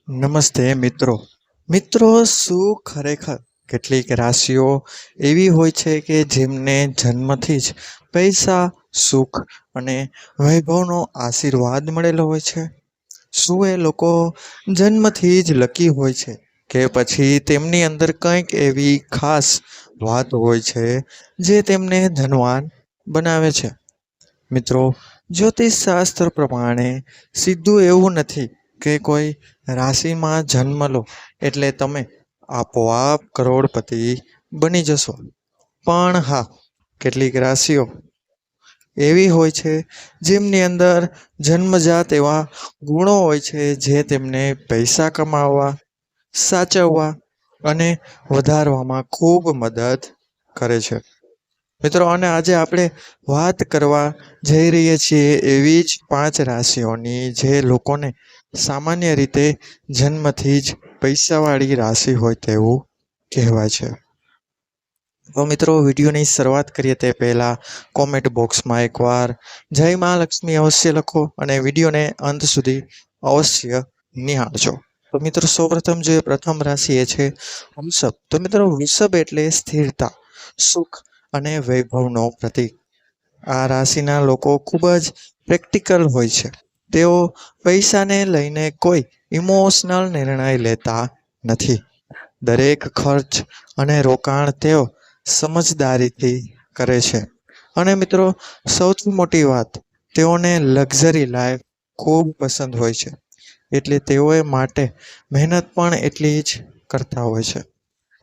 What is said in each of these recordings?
નમસ્તે મિત્રો. મિત્રો, શું ખરેખર કેટલીક રાશિઓ એવી હોય છે કે જેમને જન્મથી જ પૈસા, સુખ અને વૈભવનો આશીર્વાદ મળેલો હોય છે? શું એ લોકો જન્મથી જ લકી હોય છે કે પછી તેમની અંદર કંઈક એવી ખાસ વાત હોય છે જે તેમને ધનવાન બનાવે છે? મિત્રો, જ્યોતિષ શાસ્ત્ર પ્રમાણે સીધું એવું નથી કે કોઈ રાશિમાં જન્મ લો એટલે તમે આપોઆપ કરોડપતિ બની જશો. પણ હા, કેટલીક રાશિઓ એવી હોય છે જેમની અંદર જન્મજાત એવા ગુણો હોય છે જે તેમને પૈસા કમાવવા, સાચવવા અને વધારવામાં ખૂબ મદદ કરે છે. મિત્રો, અને આજે આપણે વાત કરવા જઈ રહીએ છીએ એવી જ 5 રાશિઓની જે લોકોને સામાન્ય રીતે જન્મથી જ પૈસાવાળી રાશિ હોય તેવું કહેવાય છે. તો મિત્રો, વિડીયોની શરૂઆત કરીએ તે પહેલાં કોમેન્ટ બોક્સમાં એકવાર જય મહાલક્ષ્મી અવશ્ય લખો અને વિડીયોને અંત સુધી અવશ્ય નિહાળજો. તો મિત્રો, સૌપ્રથમ જે પ્રથમ રાશિ એ છે વૃષભ. તો મિત્રો, વૃષભ એટલે સ્થિરતા, સુખ અને વૈભવનો પ્રતીક. આ રાશિના લોકો ખૂબ જ પ્રેક્ટિકલ હોય છે. તેઓ પૈસાને લઈને કોઈ ઇમોશનલ નિર્ણય લેતા નથી. દરેક ખર્ચ અને રોકાણ તેઓ સમજદારીથી કરે છે. અને મિત્રો, સૌથી મોટી વાત, તેઓને લક્ઝરી લાઈફ ખૂબ પસંદ હોય છે. એટલે તેઓએ માટે મહેનત પણ એટલી જ કરતા હોય છે.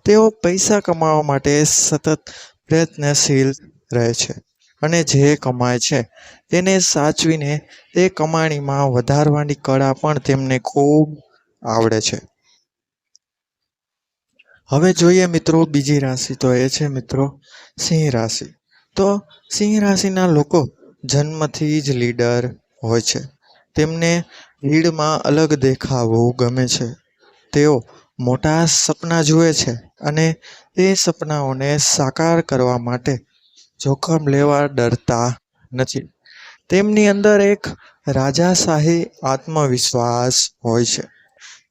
તેઓ પૈસા કમાવા માટે સતત પ્રયત્નશીલ રહે છે અને જે કમાય છે તેને સાચવીને તે કમાણીમાં વધારવાની કળા પણ તેમને ખૂબ આવડે છે. હવે જોઈએ મિત્રો બીજી રાશિ, તો એ છે મિત્રો સિંહ રાશિ. તો સિંહ રાશિના લોકો જન્મથી જ લીડર હોય છે. તેમને ભીડમાં અલગ દેખાવું ગમે છે. તેઓ મોટા સપના જુએ છે અને તે સપનાઓને સાકાર કરવા માટે જોખમ લેવા ડરતા નથી. તેમની અંદર એક રાજાશાહી આત્મવિશ્વાસ હોય છે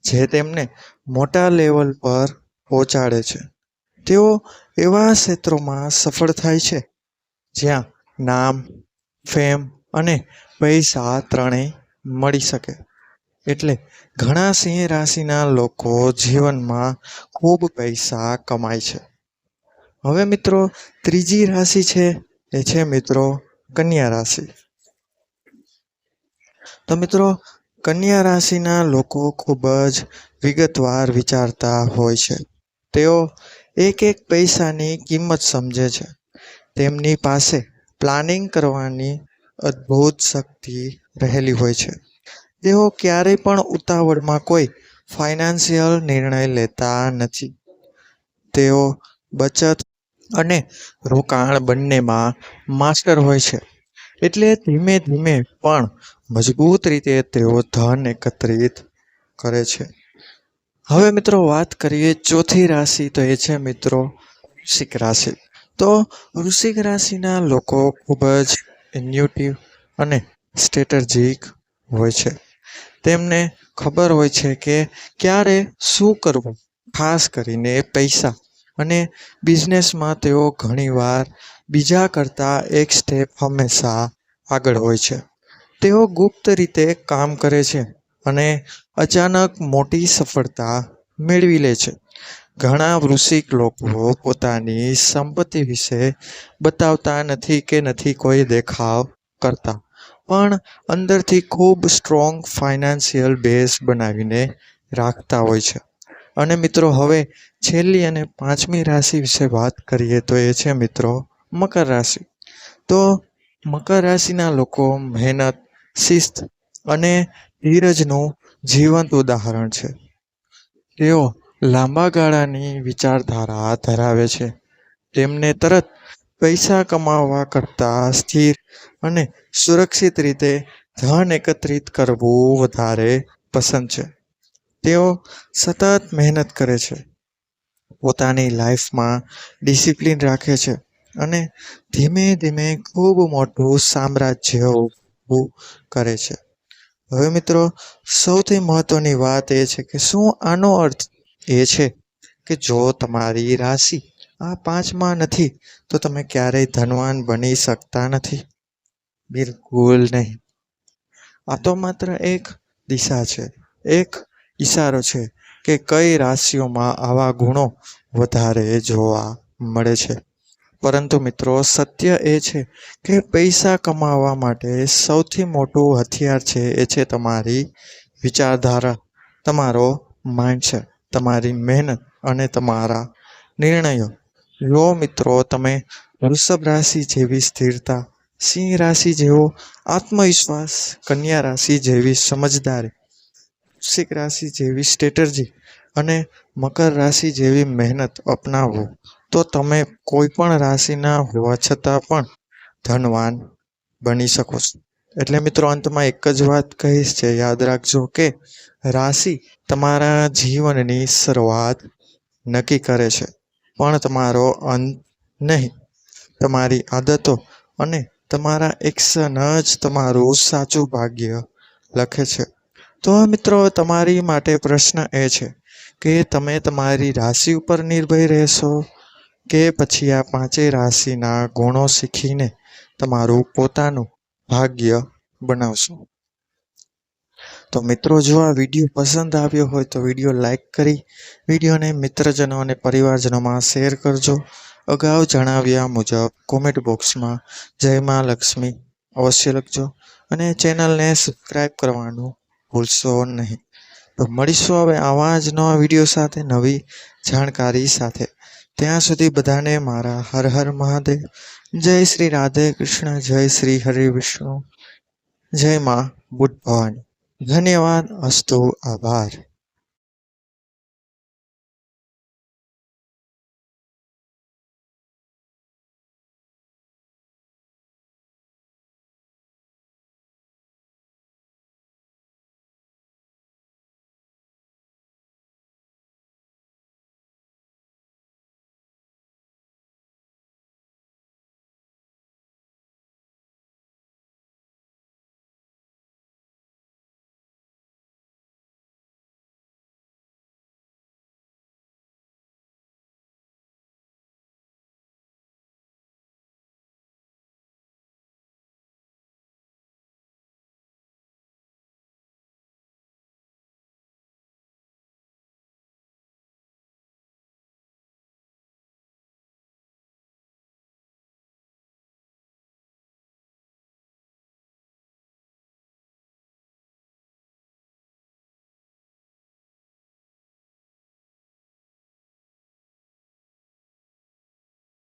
જે તેમને મોટા લેવલ પર પહોંચાડે છે. તેઓ એવા ક્ષેત્રોમાં સફળ થાય છે જ્યાં નામ, ફેમ અને પૈસા ત્રણેય મળી શકે. એટલે ઘણા સિંહ રાશિના લોકો જીવનમાં ખૂબ પૈસા કમાય છે. હવે મિત્રો, ત્રીજી રાશિ છે એ છે મિત્રો કન્યા રાશિ. તો મિત્રો, કન્યા રાશિના લોકો ખૂબ જ વિગતવાર વિચારતા હોય છે. તેઓ એક એક પૈસાની કિંમત સમજે છે. તેમની પાસે પ્લાનિંગ કરવાની અદ્ભુત શક્તિ રહેલી હોય છે. તેઓ ક્યારેય પણ ઉતાવળમાં કોઈ ફાઇનાન્સિયલ નિર્ણય લેતા નથી. તેઓ બચત અને રોકાણ બંનેમાં માસ્ટર હોય છે. એટલે ધીમે ધીમે પણ મજબૂત રીતે તેઓ ધન એકત્રિત કરે છે. હવે મિત્રો, વાત કરીએ ચોથી રાશિ, તો એ છે મિત્રો વૃશ્ચિક રાશિ. તો વૃશ્ચિક રાશિના લોકો ખૂબ જ ઇન્યુટિવ અને સ્ટ્રેટેજિક હોય છે. તેમને ખબર હોય છે કે ક્યારે શું કરવું. ખાસ કરીને પૈસા અને બિઝનેસમાં તેઓ ઘણીવાર બીજા કરતાં એક સ્ટેપ હંમેશા આગળ હોય છે. તેઓ ગુપ્ત રીતે કામ કરે છે અને અચાનક મોટી સફળતા મેળવી લે છે. ઘણા વૃશ્ચિક લોકો પોતાની સંપત્તિ વિશે બતાવતા નથી કે નથી કોઈ દેખાવ કરતા, પણ અંદરથી ખૂબ સ્ટ્રોંગ ફાઇનાન્સિયલ બેઝ બનાવીને રાખતા હોય છે. અને મિત્રો, હવે છેલ્લી અને 5મી રાશિ વિશે વાત કરીએ તો એ છે મિત્રો મકર રાશિ. તો મકર રાશિના લોકો મહેનત, શિસ્ત અને ધીરજનું જીવંત ઉદાહરણ છે. તેઓ લાંબા ગાળાની વિચારધારા ધરાવે છે. તેમને તરત પૈસા કમાવા કરતાં સ્થિર અને સુરક્ષિત રીતે ધન એકત્રિત કરવું વધારે પસંદ છે. તેઓ સતત મહેનત કરે છે, પોતાની લાઈફમાં ડિસિપ્લિન રાખે છે અને ધીમે ધીમે ખૂબ મોટું સામ્રાજ્ય ઊભું કરે છે. હવે મિત્રો, સૌથી મહત્વની વાત એ છે કે શું આનો અર્થ એ છે કે જો તમારી રાશિ આ 5માં નથી તો તમે ક્યારેય ધનવાન બની શકતા નથી? બિલકુલ નહીં. આ તો માત્ર એક દિશા છે, એક ઈશારો છે કે કઈ રાશિઓમાં આવા ગુણો વધારે જોવા મળે છે. પરંતુ મિત્રો, સત્ય એ છે કે પૈસા કમાવા માટે સૌથી મોટું હથિયાર છે એ છે તમારી વિચારધારા, તમારો માઇન્ડસેટ, તમારી મહેનત અને તમારા નિર્ણયો. જો મિત્રો તમે વૃષભ રાશિ જેવી સ્થિરતા, સિંહ રાશિ જેવો આત્મવિશ્વાસ, કન્યા રાશિ જેવી સમજદારી, વૃશ્ચિક રાશિ જેવી સ્ટ્રેટેજી અને મકર રાશિ જેવી મહેનત અપનાવો તો તમે કોઈ પણ રાશિના હોવા છતાં પણ ધનવાન બની શકો છો. એટલે મિત્રો, અંતમાં એક જ વાત કહીશ છે, યાદ રાખજો કે રાશિ તમારા જીવનની શરૂઆત નક્કી કરે છે, પણ તમારો અંત નહીં. તમારી આદતો અને તમારા એક્શન જ તમારું સાચું ભાગ્ય લખે છે. તો મિત્રો, તમારી માટે પ્રશ્ન એ છે કે તમે તમારી રાશિ ઉપર નિર્ભય રહેશો કે પછી આ 5 રાશિના ગુણો શીખીને તમારું પોતાનું ભાગ્ય બનાવશો? તો મિત્રો, જો આ વિડીયો પસંદ આવ્યો હોય તો વિડીયો લાઈક કરી વિડીયોને મિત્રજનો અને પરિવારજનોમાં શેર કરજો. અગાઉ જણાવ્યા મુજબ કોમેન્ટ બોક્સમાં જય મા લક્ષ્મી અવશ્ય લખજો અને ચેનલને સબસ્ક્રાઈબ કરવાનું ભૂલશો નહીં. તો મળીશું હવે આવા જ નવા વિડીયો સાથે, નવી જાણકારી સાથે. ત્યાં સુધી બધાને મારા હર હર મહાદેવ. જય શ્રી રાધે કૃષ્ણ, જય શ્રી હરિ વિષ્ણુ, જય મા બુદ્ધ ભવાની. ધન્યવાદ. અસ્તુ. આભાર.